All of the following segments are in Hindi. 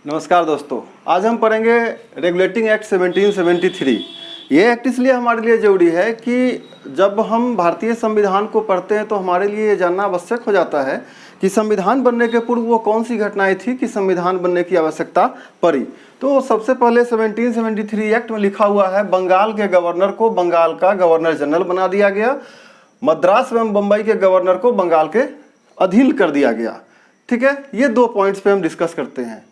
नमस्कार दोस्तों, आज हम पढ़ेंगे रेगुलेटिंग एक्ट 1773। ये एक्ट इसलिए हमारे लिए ज़रूरी है कि जब हम भारतीय संविधान को पढ़ते हैं तो हमारे लिए ये जानना आवश्यक हो जाता है कि संविधान बनने के पूर्व वो कौन सी घटनाएं थी कि संविधान बनने की आवश्यकता पड़ी। तो सबसे पहले 1773 एक्ट में लिखा हुआ है, बंगाल के गवर्नर को बंगाल का गवर्नर जनरल बना दिया गया, मद्रास एवं बम्बई के गवर्नर को बंगाल के अधीन कर दिया गया। ठीक है, ये दो पॉइंट्स पे हम डिस्कस करते हैं।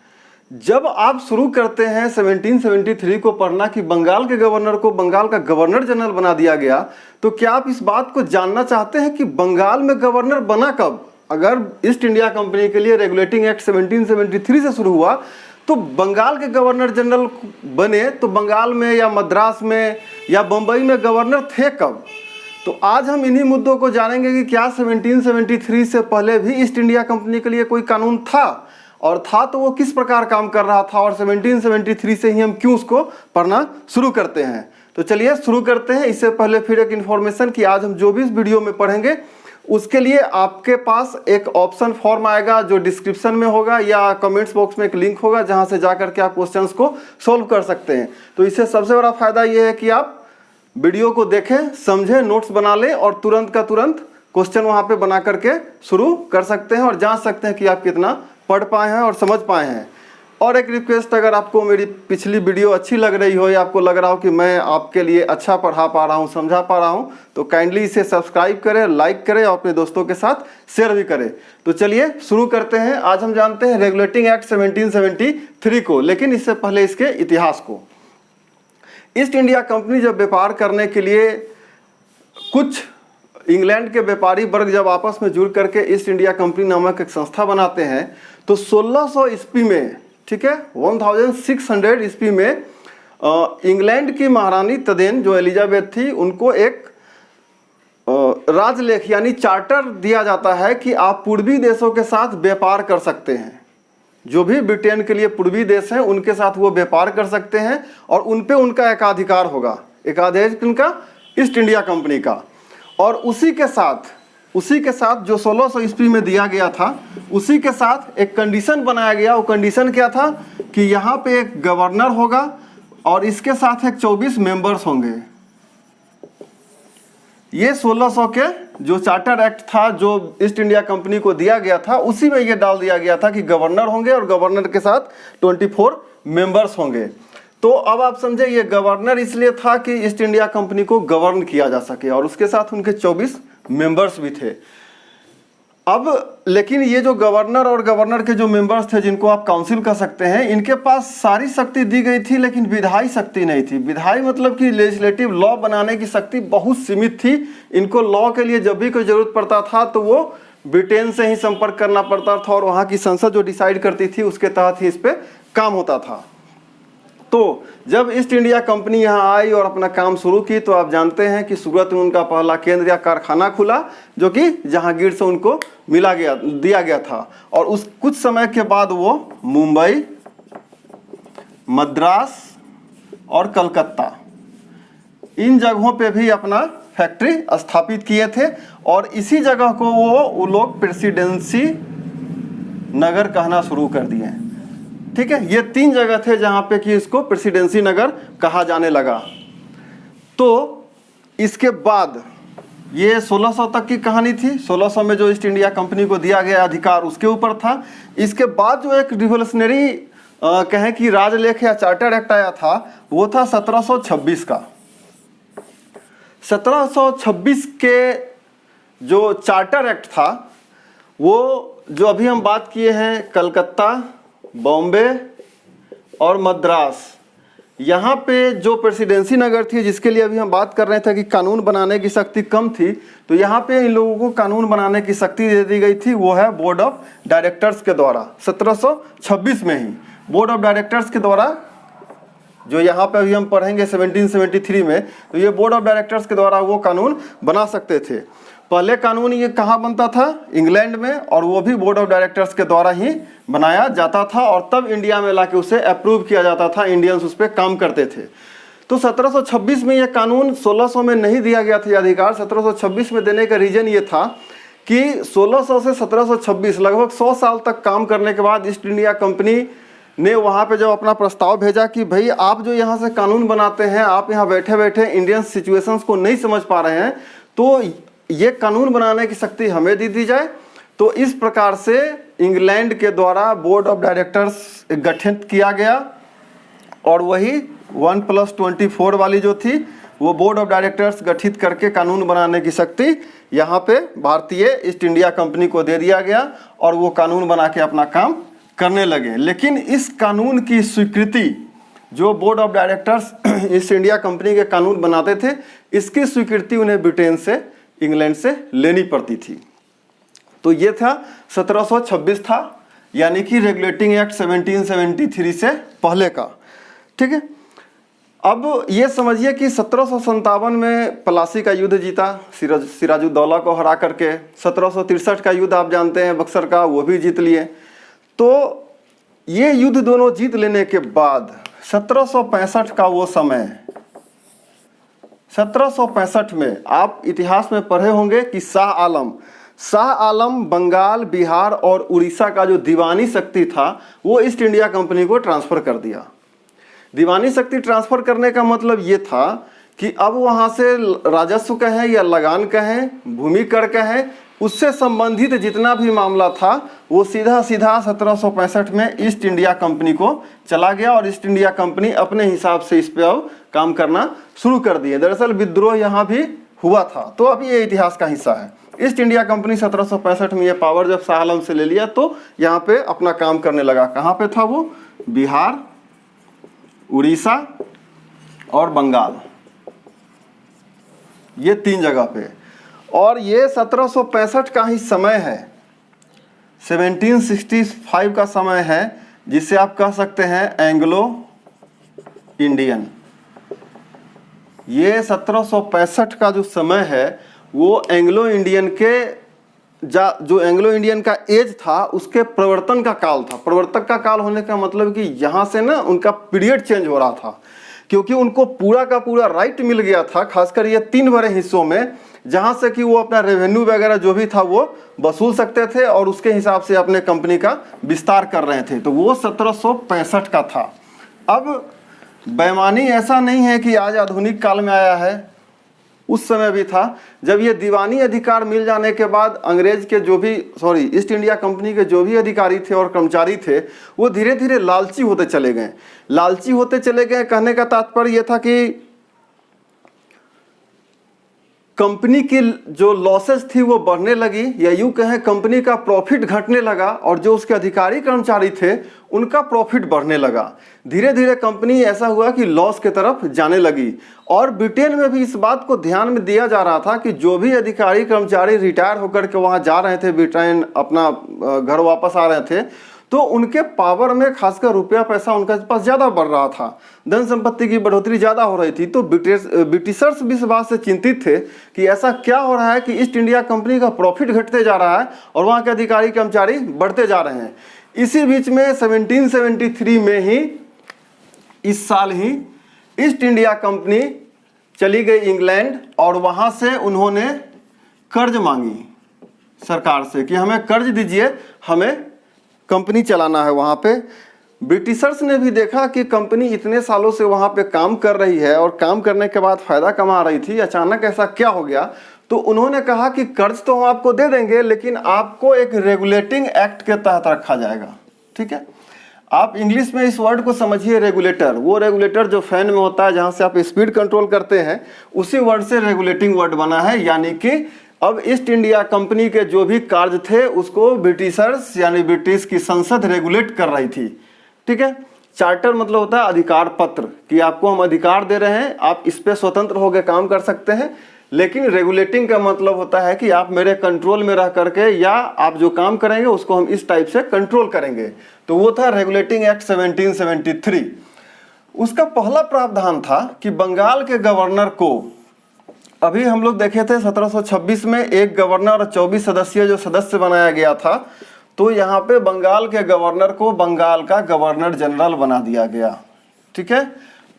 जब आप शुरू करते हैं 1773 को पढ़ना कि बंगाल के गवर्नर को बंगाल का गवर्नर जनरल बना दिया गया, तो क्या आप इस बात को जानना चाहते हैं कि बंगाल में गवर्नर बना कब? अगर ईस्ट इंडिया कंपनी के लिए रेगुलेटिंग एक्ट 1773 से शुरू हुआ तो बंगाल के गवर्नर जनरल बने तो बंगाल में या मद्रास में या बम्बई में गवर्नर थे कब? तो आज हम इन्हीं मुद्दों को जानेंगे कि क्या 1773 से पहले भी ईस्ट इंडिया कंपनी के लिए कोई कानून था, और था तो वो किस प्रकार काम कर रहा था, और 1773 से ही हम क्यों उसको पढ़ना शुरू करते हैं। तो चलिए शुरू करते हैं। इससे पहले फिर एक इन्फॉर्मेशन कि आज हम जो भी इस वीडियो में पढ़ेंगे उसके लिए आपके पास एक ऑप्शन फॉर्म आएगा जो डिस्क्रिप्शन में होगा या कमेंट्स बॉक्स में एक लिंक होगा जहां से जाकर के आप क्वेश्चंस को सोल्व कर सकते हैं। तो इससे सबसे बड़ा फायदा ये है कि आप वीडियो को देखें, समझें, नोट्स बना लें और तुरंत का तुरंत क्वेश्चन वहां पे बना करके शुरू कर सकते हैं और जांच सकते हैं कि आप कितना पढ़ पाए हैं और समझ पाए हैं। और एक रिक्वेस्ट, अगर आपको मेरी पिछली वीडियो अच्छी लग रही हो या आपको लग रहा हो कि मैं आपके लिए अच्छा पढ़ा पा रहा हूँ, समझा पा रहा हूँ, तो काइंडली इसे सब्सक्राइब करें, लाइक करें और अपने दोस्तों के साथ शेयर भी करें। तो चलिए शुरू करते हैं। आज हम जानते हैं रेगुलेटिंग एक्ट 1773 को, लेकिन इससे पहले इसके इतिहास को। ईस्ट इंडिया कंपनी जब व्यापार करने के लिए कुछ इंग्लैंड के व्यापारी वर्ग जब आपस में जुड़ करके ईस्ट इंडिया कंपनी नामक एक संस्था बनाते हैं तो 1600 ईस्वी में, ठीक है, 1600 ईस्वी में इंग्लैंड की महारानी तदेन जो एलिजाबेथ थी उनको एक राजलेख यानी चार्टर दिया जाता है कि आप पूर्वी देशों के साथ व्यापार कर सकते हैं। जो भी ब्रिटेन के लिए पूर्वी देश हैं उनके साथ वो व्यापार कर सकते हैं और उन पे उनका एकाधिकार होगा। एकाधिकार किनका? ईस्ट इंडिया कंपनी का। और उसी के साथ जो 1600 ईस्वी में दिया गया था, उसी के साथ एक कंडीशन बनाया गया। वो कंडीशन क्या था कि यहाँ पे एक गवर्नर होगा और इसके साथ एक 24 मेंबर्स होंगे। ये 1600 के जो चार्टर एक्ट था जो ईस्ट इंडिया कंपनी को दिया गया था, उसी में ये डाल दिया गया था कि गवर्नर होंगे और गवर्नर के साथ 24 मेंबर्स होंगे। तो अब आप समझे, ये गवर्नर इसलिए था कि ईस्ट इंडिया कंपनी को गवर्न किया जा सके और उसके साथ उनके 24 मेंबर्स भी थे। अब लेकिन ये जो गवर्नर और गवर्नर के जो मेंबर्स थे, जिनको आप काउंसिल कह सकते हैं, इनके पास सारी शक्ति दी गई थी लेकिन विधायी शक्ति नहीं थी। विधायी मतलब कि लेजिस्लेटिव लॉ बनाने की शक्ति बहुत सीमित थी। इनको लॉ के लिए जब भी कोई जरूरत पड़ता था तो वो ब्रिटेन से ही संपर्क करना पड़ता था और वहाँ की संसद जो डिसाइड करती थी उसके तहत ही इस पर काम होता था। तो जब ईस्ट इंडिया कंपनी यहाँ आई और अपना काम शुरू की तो आप जानते हैं कि सूरत में उनका पहला केंद्र या कारखाना खुला जो कि जहांगीर से उनको दिया गया था। और उस कुछ समय के बाद वो मुंबई, मद्रास और कलकत्ता इन जगहों पे भी अपना फैक्ट्री स्थापित किए थे और इसी जगह को वो लोग प्रेसिडेंसी नगर कहना शुरू कर दिए। ठीक है, ये 3 जगह थे जहां पे कि इसको प्रेसिडेंसी नगर कहा जाने लगा। तो इसके बाद ये 1600 तक की कहानी थी। 1600 में जो ईस्ट इंडिया कंपनी को दिया गया अधिकार उसके ऊपर था। इसके बाद जो एक रिवोल्यूशनरी कहें कि राजलेख या चार्टर एक्ट आया था वो था 1726 का। 1726 के जो चार्टर एक्ट था वो जो अभी हम बात किए हैं, कलकत्ता, बॉम्बे और मद्रास, यहाँ पे जो प्रेसिडेंसी नगर थी जिसके लिए अभी हम बात कर रहे थे कि कानून बनाने की शक्ति कम थी, तो यहाँ पे इन लोगों को कानून बनाने की शक्ति दे दी गई थी। वो है बोर्ड ऑफ डायरेक्टर्स के द्वारा। 1726 में ही बोर्ड ऑफ डायरेक्टर्स के द्वारा, जो यहाँ पे अभी हम पढ़ेंगे 1773 में, तो ये बोर्ड ऑफ डायरेक्टर्स के द्वारा वो कानून बना सकते थे। पहले कानून ये कहाँ बनता था? इंग्लैंड में, और वो भी बोर्ड ऑफ डायरेक्टर्स के द्वारा ही बनाया जाता था और तब इंडिया में लाके उसे अप्रूव किया जाता था। इंडियंस उस पर काम करते थे। तो 1726 में ये कानून 1600 में नहीं दिया गया था अधिकार। 1726 में देने का रीजन ये था कि 1600 से 1726 लगभग 100 साल तक काम करने के बाद ईस्ट इंडिया कंपनी ने वहाँ पे जब अपना प्रस्ताव भेजा कि भाई आप जो यहाँ से कानून बनाते हैं, आप यहाँ बैठे बैठे इंडियन सिचुएशंस को नहीं समझ पा रहे हैं, तो ये कानून बनाने की शक्ति हमें दी जाए। तो इस प्रकार से इंग्लैंड के द्वारा बोर्ड ऑफ डायरेक्टर्स गठित किया गया और वही 1+24 वाली जो थी वो बोर्ड ऑफ डायरेक्टर्स गठित करके कानून बनाने की शक्ति यहाँ पे भारतीय ईस्ट इंडिया कंपनी को दे दिया गया और वो कानून बना के अपना काम करने लगे। लेकिन इस कानून की स्वीकृति जो board of directors east India company के कानून बनाते थे, इसकी स्वीकृति उन्हें ब्रिटेन से, इंग्लैंड से लेनी पड़ती थी। तो ये था 1726 था, यानी कि रेगुलेटिंग एक्ट 1773 से पहले का। ठीक है, अब ये समझिए कि 1757 में प्लासी का युद्ध जीता सिराजुद्दौला को हरा करके। 1763 का युद्ध आप जानते हैं बक्सर का, वो भी जीत लिए। तो ये युद्ध दोनों जीत लेने के बाद 1765 का वो समय, 1765 में आप इतिहास में पढ़े होंगे कि शाह आलम बंगाल, बिहार और उड़ीसा का जो दीवानी शक्ति था वो ईस्ट इंडिया कंपनी को ट्रांसफ़र कर दिया। दीवानी शक्ति ट्रांसफ़र करने का मतलब ये था कि अब वहाँ से राजस्व कहें या लगान कहें, भूमि कर कहें, उससे संबंधित जितना भी मामला था वो सीधा 1765 में ईस्ट इंडिया कंपनी को चला गया और ईस्ट इंडिया कंपनी अपने हिसाब से इस पे अब काम करना शुरू कर दिए। दरअसल विद्रोह यहाँ भी हुआ था, तो अब ये इतिहास का हिस्सा है। ईस्ट इंडिया कंपनी 1765 में ये पावर जब शाह आलम से ले लिया तो यहाँ पे अपना काम करने लगा। कहाँ पे था वो? बिहार, उड़ीसा और बंगाल, ये 3 जगह पे। और ये 1765 का ही समय है, 1765 का समय है, जिसे आप कह सकते हैं एंग्लो इंडियन। ये 1765 का जो समय है वो एंग्लो इंडियन के जो एंग्लो इंडियन का एज था उसके प्रवर्तन का काल था। प्रवर्तक का काल होने का मतलब कि यहाँ से ना उनका पीरियड चेंज हो रहा था, क्योंकि उनको पूरा का पूरा राइट मिल गया था, खासकर ये 3 बड़े हिस्सों में, जहाँ से कि वो अपना रेवेन्यू वगैरह जो भी था वो वसूल सकते थे और उसके हिसाब से अपने कंपनी का विस्तार कर रहे थे। तो वो 1765 का था। अब बेईमानी ऐसा नहीं है कि आज आधुनिक काल में आया है, उस समय भी था। जब ये दीवानी अधिकार मिल जाने के बाद अंग्रेज के ईस्ट इंडिया कंपनी के जो भी अधिकारी थे और कर्मचारी थे वो धीरे धीरे लालची होते चले गए। लालची होते चले गए कहने का तात्पर्य ये था कि कंपनी की जो लॉसेस थी वो बढ़ने लगी, या यूँ कहें कंपनी का प्रॉफिट घटने लगा और जो उसके अधिकारी कर्मचारी थे उनका प्रॉफिट बढ़ने लगा। धीरे धीरे कंपनी ऐसा हुआ कि लॉस की तरफ जाने लगी। और ब्रिटेन में भी इस बात को ध्यान में दिया जा रहा था कि जो भी अधिकारी कर्मचारी रिटायर होकर के वहाँ जा रहे थे, ब्रिटेन अपना घर वापस आ रहे थे, तो उनके पावर में खासकर रुपया पैसा उनके पास ज़्यादा बढ़ रहा था, धन संपत्ति की बढ़ोतरी ज़्यादा हो रही थी। तो ब्रिटिशर्स भी इस बात से चिंतित थे कि ऐसा क्या हो रहा है कि ईस्ट इंडिया कंपनी का प्रॉफिट घटते जा रहा है और वहाँ के अधिकारी कर्मचारी बढ़ते जा रहे हैं। इसी बीच में 1773 में ही, इस साल ही, ईस्ट इंडिया कंपनी चली गई इंग्लैंड और वहाँ से उन्होंने कर्ज मांगी सरकार से कि हमें कर्ज दीजिए, हमें कंपनी चलाना है वहाँ पे। ब्रिटिशर्स ने भी देखा कि कंपनी इतने सालों से वहाँ पे काम कर रही है और काम करने के बाद फ़ायदा कमा रही थी, अचानक ऐसा क्या हो गया। तो उन्होंने कहा कि कर्ज तो हम आपको दे देंगे, लेकिन आपको एक रेगुलेटिंग एक्ट के तहत रखा जाएगा। ठीक है, आप इंग्लिश में इस वर्ड को समझिए रेगुलेटर। वो रेगुलेटर जो फैन में होता है जहाँ से आप स्पीड कंट्रोल करते हैं, उसी वर्ड से रेगुलेटिंग वर्ड बना है। यानी कि अब ईस्ट इंडिया कंपनी के जो भी कार्य थे उसको ब्रिटिशर्स यानी ब्रिटिश की संसद रेगुलेट कर रही थी। ठीक है, चार्टर मतलब होता है अधिकार पत्र, कि आपको हम अधिकार दे रहे हैं, आप इस पे स्वतंत्र होकर काम कर सकते हैं। लेकिन रेगुलेटिंग का मतलब होता है कि आप मेरे कंट्रोल में रह करके, या आप जो काम करेंगे उसको हम इस टाइप से कंट्रोल करेंगे। तो वो था रेगुलेटिंग एक्ट 1773। उसका पहला प्रावधान था कि बंगाल के गवर्नर को, अभी हम लोग देखे थे 1726 में एक गवर्नर और 24 सदस्यीय जो सदस्य बनाया गया था, तो यहाँ पे बंगाल के गवर्नर को बंगाल का गवर्नर जनरल बना दिया गया। ठीक है,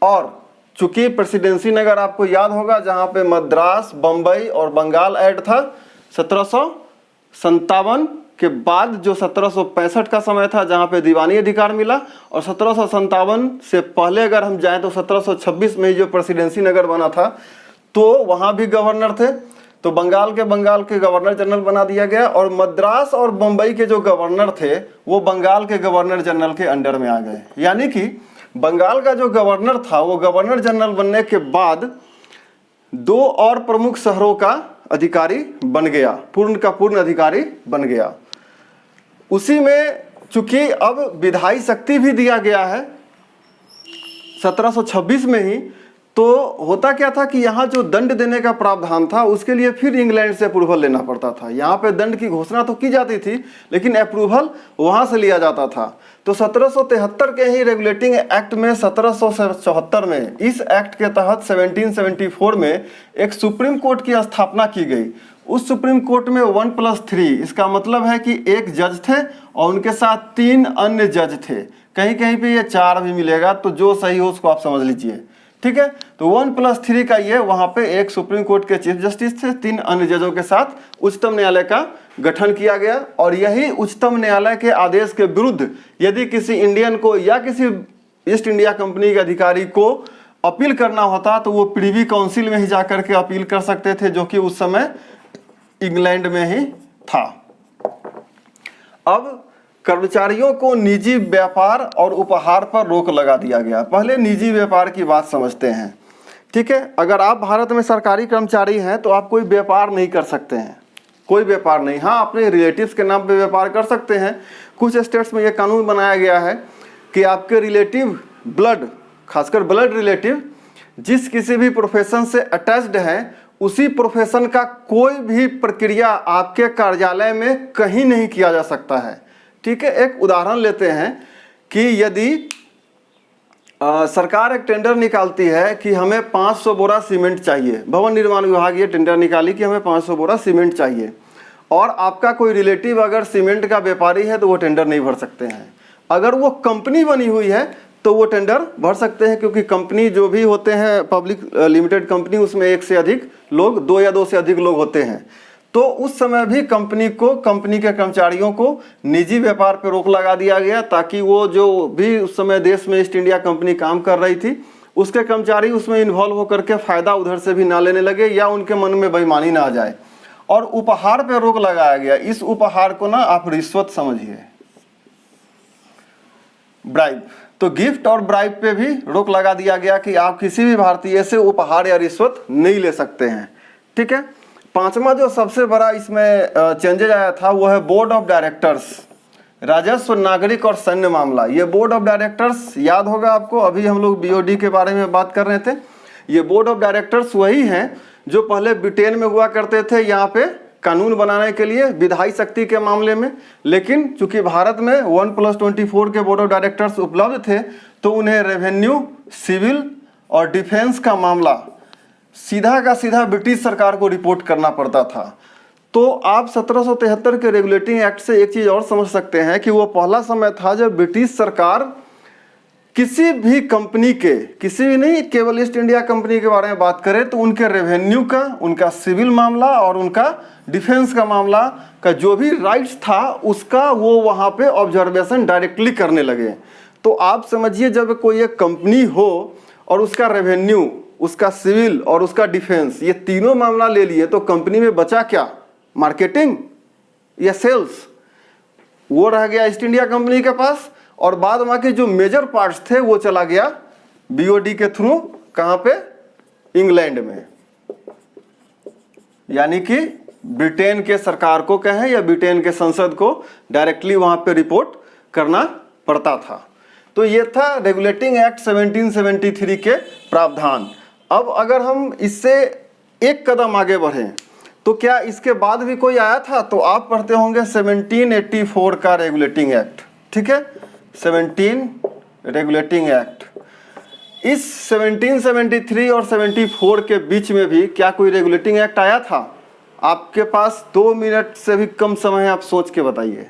और चूंकि प्रेसिडेंसी नगर आपको याद होगा जहाँ पे मद्रास, बम्बई और बंगाल ऐड था 1757 के बाद जो 1765 का समय था जहाँ पे दीवानी अधिकार मिला, और 1757 से पहले अगर हम जाएं तो 1726 में जो प्रेसिडेंसी नगर बना था तो वहाँ भी गवर्नर थे। तो बंगाल के गवर्नर जनरल बना दिया गया, और मद्रास और बम्बई के जो गवर्नर थे वो बंगाल के गवर्नर जनरल के अंडर में आ गए। यानी कि बंगाल का जो गवर्नर था वो गवर्नर जनरल बनने के बाद 2 और प्रमुख शहरों का अधिकारी बन गया, पूर्ण का पूर्ण अधिकारी बन गया। उसी में चूंकि अब विधायी शक्ति भी दिया गया है 1726 में ही, तो होता क्या था कि यहाँ जो दंड देने का प्रावधान था उसके लिए फिर इंग्लैंड से अप्रूवल लेना पड़ता था। यहाँ पे दंड की घोषणा तो की जाती थी लेकिन अप्रूवल वहाँ से लिया जाता था। तो 1773 के ही रेगुलेटिंग एक्ट में 1774 में, इस एक्ट के तहत 1774 में एक सुप्रीम कोर्ट की स्थापना की गई। उस सुप्रीम कोर्ट में 1+3, इसका मतलब है कि 1 जज थे और उनके साथ 3 अन्य जज थे। कहीं कहीं पे ये 4 भी मिलेगा, तो जो सही हो उसको आप समझ लीजिए, ठीक है। तो 1+3 का ये वहाँ पे एक सुप्रीम कोर्ट के चीफ जस्टिस थे, 3 अन्य जजों के साथ उच्चतम न्यायालय का गठन किया गया। और यही उच्चतम न्यायालय के आदेश के विरुद्ध यदि किसी इंडियन को या किसी ईस्ट इंडिया कंपनी के अधिकारी को अपील करना होता तो वो प्रीवी काउंसिल में ही जाकर के अपील कर सकते थे, जो कि उस समय इंग्लैंड में ही था। अब कर्मचारियों को निजी व्यापार और उपहार पर रोक लगा दिया गया। पहले निजी व्यापार की बात समझते हैं, ठीक है। अगर आप भारत में सरकारी कर्मचारी हैं तो आप कोई व्यापार नहीं कर सकते हैं, कोई व्यापार नहीं। हाँ, अपने रिलेटिव्स के नाम पे व्यापार कर सकते हैं। कुछ स्टेट्स में यह कानून बनाया गया है कि आपके रिलेटिव ब्लड, खासकर ब्लड रिलेटिव, जिस किसी भी प्रोफेशन से अटैच्ड हैं, उसी प्रोफेशन का कोई भी प्रक्रिया आपके कार्यालय में कहीं नहीं किया जा सकता है, ठीक है। एक उदाहरण लेते हैं कि यदि सरकार एक टेंडर निकालती है कि हमें 500 बोरा सीमेंट चाहिए, भवन निर्माण विभाग ये टेंडर निकाली कि हमें 500 बोरा सीमेंट चाहिए, और आपका कोई रिलेटिव अगर सीमेंट का व्यापारी है तो वो टेंडर नहीं भर सकते हैं। अगर वो कंपनी बनी हुई है तो वो टेंडर भर सकते हैं, क्योंकि कंपनी जो भी होते हैं पब्लिक लिमिटेड कंपनी, उसमें 1 से अधिक लोग, 2 या 2 से अधिक लोग होते हैं। तो उस समय भी कंपनी के कर्मचारियों को निजी व्यापार पर रोक लगा दिया गया, ताकि वो जो भी उस समय देश में ईस्ट इंडिया कंपनी काम कर रही थी उसके कर्मचारी उसमें इन्वॉल्व होकर के फायदा उधर से भी ना लेने लगे या उनके मन में बेईमानी ना आ जाए। और उपहार पर रोक लगाया गया। इस उपहार को ना आप रिश्वत समझिए, ब्राइब। तो गिफ्ट और ब्राइब पे भी रोक लगा दिया गया कि आप किसी भी भारतीय से उपहार या रिश्वत नहीं ले सकते हैं, ठीक है। 5वां जो सबसे बड़ा इसमें चेंजेज आया था वो है बोर्ड ऑफ डायरेक्टर्स, राजस्व, नागरिक और सैन्य मामला। ये बोर्ड ऑफ डायरेक्टर्स याद होगा आपको, अभी हम लोग बीओडी के बारे में बात कर रहे थे। ये बोर्ड ऑफ डायरेक्टर्स वही हैं जो पहले ब्रिटेन में हुआ करते थे यहाँ पे कानून बनाने के लिए विधायी शक्ति के मामले में। लेकिन चूंकि भारत में 1+24 के बोर्ड ऑफ डायरेक्टर्स उपलब्ध थे तो उन्हें रेवेन्यू, सिविल और डिफेंस का मामला सीधा का सीधा ब्रिटिश सरकार को रिपोर्ट करना पड़ता था। तो आप 1773 के रेगुलेटिंग एक्ट से एक चीज़ और समझ सकते हैं कि वो पहला समय था जब ब्रिटिश सरकार किसी भी कंपनी के, किसी भी नहीं, केवल ईस्ट इंडिया कंपनी के बारे में बात करें तो उनके रेवेन्यू का, उनका सिविल मामला और उनका डिफेंस का मामला का जो भी राइट्स था उसका वो वहाँ पे ऑब्जर्वेशन डायरेक्टली करने लगे। तो आप समझिए जब कोई एक कंपनी हो और उसका रेवेन्यू, उसका सिविल और उसका डिफेंस, ये तीनों मामला ले लिए तो कंपनी में बचा क्या? मार्केटिंग या सेल्स? वो रह गया ईस्ट इंडिया कंपनी के पास, और बाद में के जो मेजर पार्ट्स थे वो चला गया बीओडी के थ्रू, कहाँ पे? इंग्लैंड में। यानी कि ब्रिटेन के सरकार को कहें या ब्रिटेन के संसद को डायरेक्टली वहां पे रिपोर्ट करना पड़ता था। तो ये था रेगुलेटिंग एक्ट 1773 के प्रावधान। अब अगर हम इससे एक कदम आगे बढ़ें तो क्या इसके बाद भी कोई आया था? तो आप पढ़ते होंगे 1784 का रेगुलेटिंग एक्ट, ठीक है, 17 रेगुलेटिंग एक्ट। इस 1773 और 74 के बीच में भी क्या कोई रेगुलेटिंग एक्ट आया था? आपके पास 2 मिनट से भी कम समय है, आप सोच के बताइए।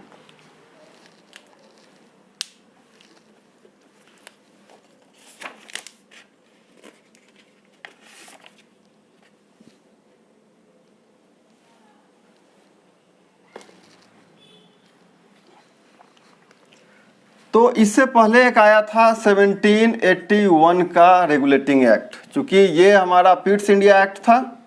तो इससे पहले एक आया था 1781 का रेगुलेटिंग एक्ट, चूंकि ये हमारा पिट्स इंडिया एक्ट था।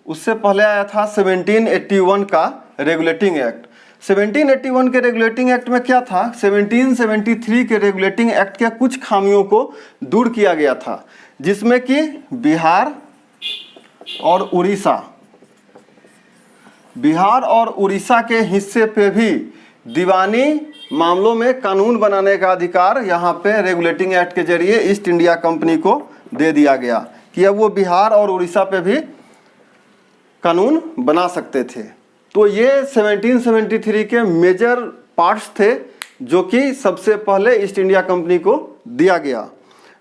उससे पहले आया था 1781 का रेगुलेटिंग एक्ट। 1781 के रेगुलेटिंग एक्ट में क्या था, 1773 के रेगुलेटिंग एक्ट के कुछ खामियों को दूर किया गया था, जिसमें कि बिहार और उड़ीसा के हिस्से पे भी दीवानी मामलों में कानून बनाने का अधिकार यहाँ पे रेगुलेटिंग एक्ट के जरिए ईस्ट इंडिया कंपनी को दे दिया गया कि अब वो बिहार और उड़ीसा पे भी कानून बना सकते थे। तो ये 1773 के मेजर पार्ट्स थे जो कि सबसे पहले ईस्ट इंडिया कंपनी को दिया गया।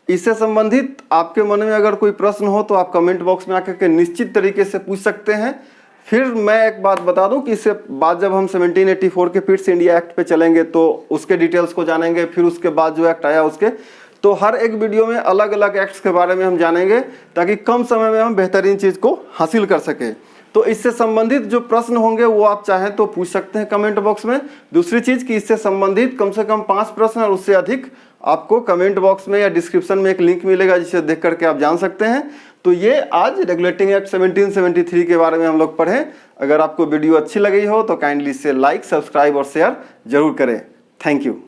इससे संबंधित आपके मन में अगर कोई प्रश्न हो तो आप कमेंट बॉक्स में आकर के निश्चित तरीके से पूछ सकते हैं। फिर मैं एक बात बता दूं कि इससे बाद जब हम 1784 के पिट्स इंडिया एक्ट पे चलेंगे तो उसके डिटेल्स को जानेंगे। फिर उसके बाद जो एक्ट आया उसके, तो हर एक वीडियो में अलग अलग एक्ट्स के बारे में हम जानेंगे ताकि कम समय में हम बेहतरीन चीज़ को हासिल कर सकें। तो इससे संबंधित जो प्रश्न होंगे वो आप चाहें तो पूछ सकते हैं कमेंट बॉक्स में। दूसरी चीज़ कि इससे संबंधित कम से कम 5 प्रश्न और उससे अधिक आपको कमेंट बॉक्स में या डिस्क्रिप्शन में एक लिंक मिलेगा जिसे देख करके आप जान सकते हैं। तो ये आज रेगुलेटिंग एक्ट 1773 के बारे में हम लोग पढ़ें। अगर आपको वीडियो अच्छी लगी हो तो काइंडली इसे लाइक, सब्सक्राइब और शेयर जरूर करें। Thank you.